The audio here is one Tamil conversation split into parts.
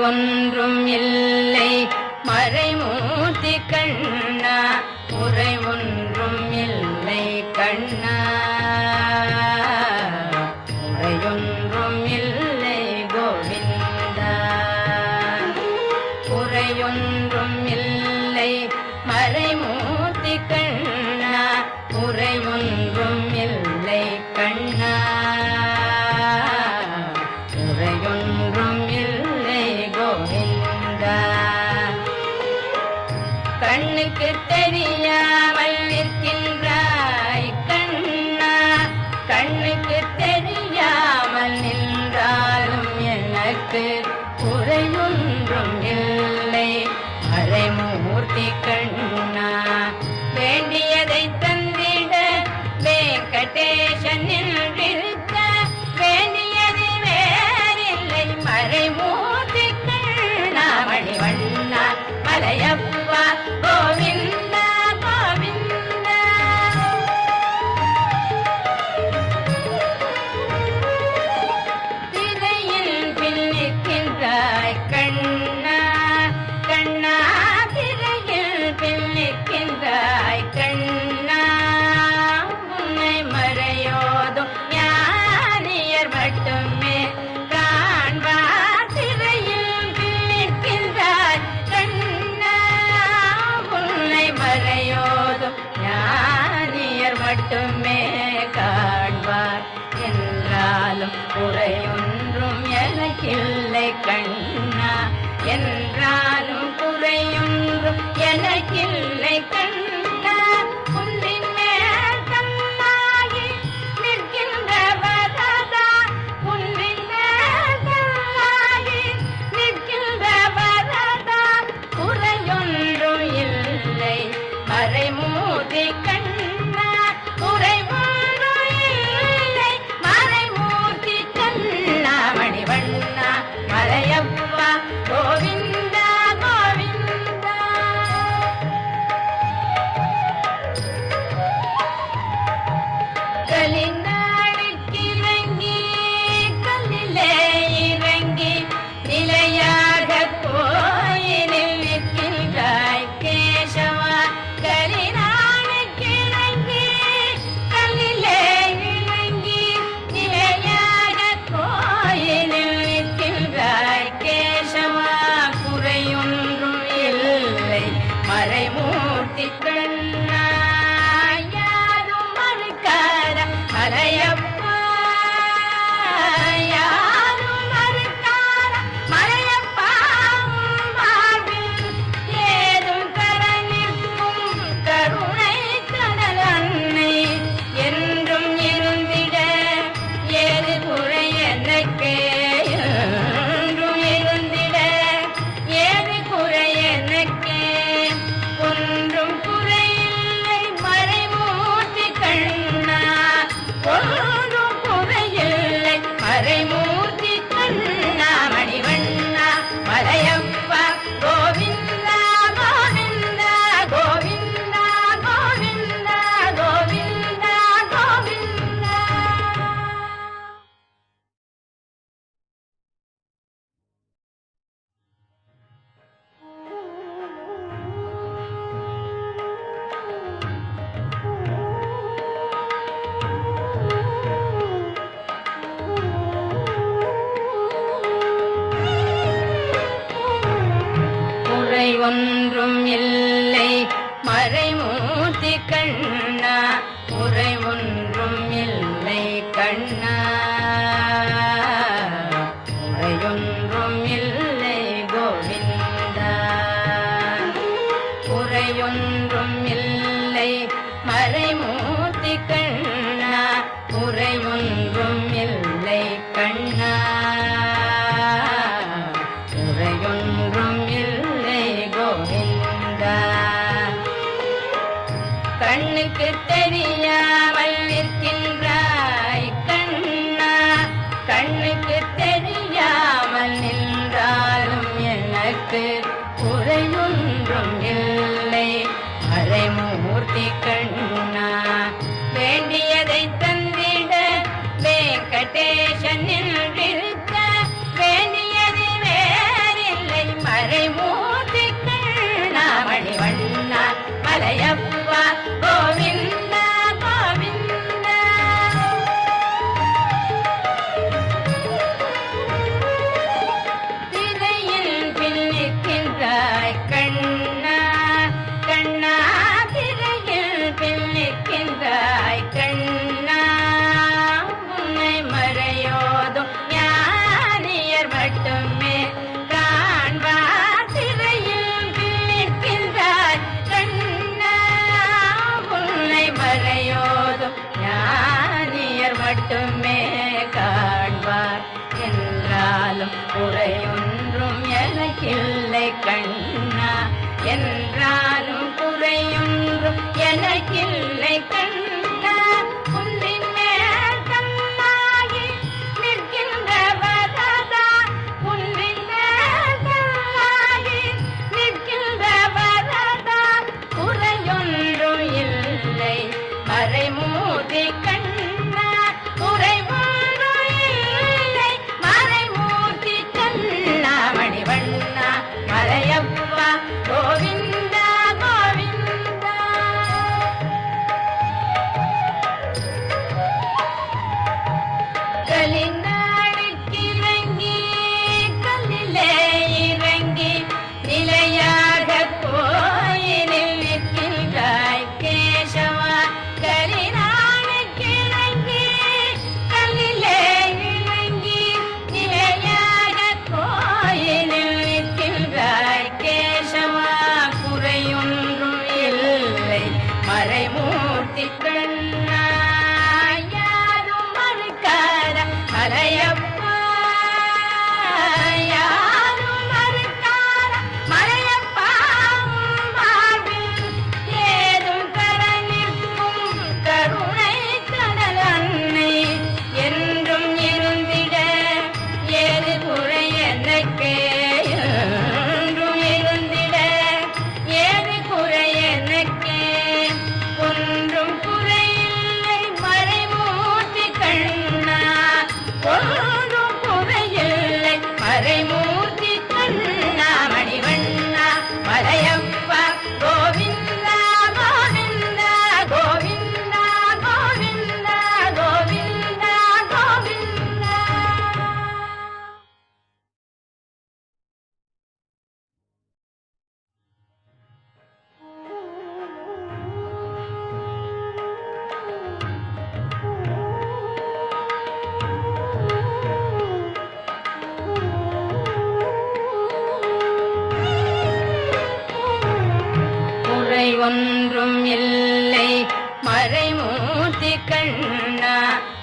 ஒன்றும் இல்லை மறைமூர்த்தி கண்ணா, குறை ஒன்றும் இல்லை கண்ணா, குறையொன்றும் இல்லை கோவிந்தா. குறையொன்றும் இல்லை மறைமூர்த்தி கண்ணா, குறை ஒன்றும் இல்லை கண்ணா, குறையொன்றும் இல்லை கோவிந்தா. கண்ணுக்கு தெரியாமல் நிற்கின்றாய் கண்ணா, கண்ணுக்கு தெரியாமல் நின்றாலும் எனக்கு குறையொன்றும் இல்லை மறைமூர்த்தி கண்ணா. வேண்டியதை தந்திட வெங்கடேசன் நின்றிருக்க, வேண்டியது வேறில்லை மறைமூர்த்தி கண்ணா. மணிவண்ணா மலையப்பா கோவிந்தா கோவிந்தா. திரையில் பின்னிற்கின்றாய் கண்ணா, கண்ணா திரையில் பின்னிற்கின்றாய் கண்ணா. உன்னை மறையோதும் ஞானியர் மட்டுமே காண்பார். திரையில் பின்னிற்கின்றாய் கண்ணா, உன்னை மறையோதும் ஞானியர் மட்டுமே காண்பார். என்றாலும் குறையொன்றும் எனக்கில்லை கண்ணா, என்றாலும் குறையொன்றும் எனக்கில்லை கண்ணா. குன்றின் மேல் கண்ணாகி நிற்கின்ற வரதா, குன்றின் மேல் கண்ணாகி நிற்கின்ற வரதா, குறையொன்றும் இல்லை மறைமூர்த்தி கண்ணா, குறை ஒன்றும் இல்லை மறைமூர்த்தி கண்ணா. மணிவண்ணா மலையப்பா கோவிந்தா கோவிந்தா. கலிநாளுக்கு இறங்கி கல்லிலே இறங்கி நிலையாக கோயிலில் நிற்கின்றாய் கேசவா. கலிநாளுக்கு இறங்கி கல்லிலே இறங்கி நிலையாக கோயிலில் நிற்கின்றாய் கேசவா. குறையொன்றும் இல்லை மறைமூர்த்தி கண்ணா, யாரும் மறுக்காத மலையப்பா, யாரும் மறுக்காத மலையப்பா. வாழ்வில் ஏதும் தர நிற்கும் கருணை கடல் அன்னை என்றும் இருந்திட, ஏது குறை எனக்கு என்றும் இருந்திட, ஏது குறை எனக்கு ஒன்றும் குறையில்லை மறைமூர்த்தி கண்ணா, ஒன்றும் குறையில்லை மறைமூர்த்தி கண்ணா. மணிவண்ணா மலையப்பா கோவிந்தா கோவிந்தா கோவிந்தா கோவிந்தா கோவிந்தா கோவிந்தா. குறை ஒன்றும் இல்லை மறைமூர்த்தி கண்ணா, குறை ஒன்றும் இல்லை கண்ணா, குறையொன்றும் இல்லை கோவிந்தா. குறையொன்றும் இல்லை மறைமூர்த்தி கண்ணா, குறை ஒன்றும் இல்லை கண்ணா, குறையொன்றும் இல்லை கோவிந்தா. கண்ணுக்கு தெரியாமல் நிற்கின்றாய் கண்ணா, கண்ணுக்கு தெரியாமல் நின்றாலும் எனக்கு குறையொன்றும் இல்லை மறைமூர்த்தி கண்ணா. வேண்டியதை தந்திட வெங்கடேசன் நின்றிருக்க, வேண்டியது வேறில்லை என்றாலும் குறையொன்றும் எனக்கில்லை கண்ணா, என்றாலும் குறையொன்றும் எனக்கில்லை கண்ணா. குன்றின் மேல் கண்ணாகி நிற்கின்ற வரதா, குன்றின் மேல் கண்ணாகி நிற்கின்ற வரதா, குறையொன்றும் இல்லை மறைமூர்த்தி கண்ணா, குறைவொன்றும் இல்லை மறைமூர்த்தி கண்ணா. மணிவண்ணா மலையப்பா கோவிந்தா கோவிந்தா. கலிநாடுக்கிறங்கி கல்லிலே இறங்கி நிலையாக கோயிலில் நிற்கின்றாய் கேசவா. கலிநாடுக்கிறங்கி கல்லிலே இறங்கி நிலையாக கோயிலில் நிற்கின்றாய் கேசவா. குறையொன்றும் இல்லை மறைமூர்த்தி கண்ணா, யாரும் மறுக்காத மலையப்பா, யாரும் மறுக்காத மலையப்பா. வாழ்வில் ஏதும் தர நிற்கும் கருணை கடல் அன்னை என்றும் இருந்திட ஏது குறை எனக்கே, என்றும் இருந்திட ஏது குறை எனக்கே. ஒன்றும் குறையில்லை மறைமூர்த்தி கண்ணா, ஒன்றும் குறையில்லை மறைமூர்த்தி கண்ணா. மணிவண்ணா மலையப்பா கோவிந்தா கோவிந்தா கோவிந்தா கோவிந்தா கோவிந்தா கோவிந்தா. குறை ஒன்றும் இல்லை மறைமூர்த்தி கண்ணா,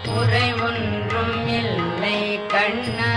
குறை ஒன்றும் இல்லை கண்ணா.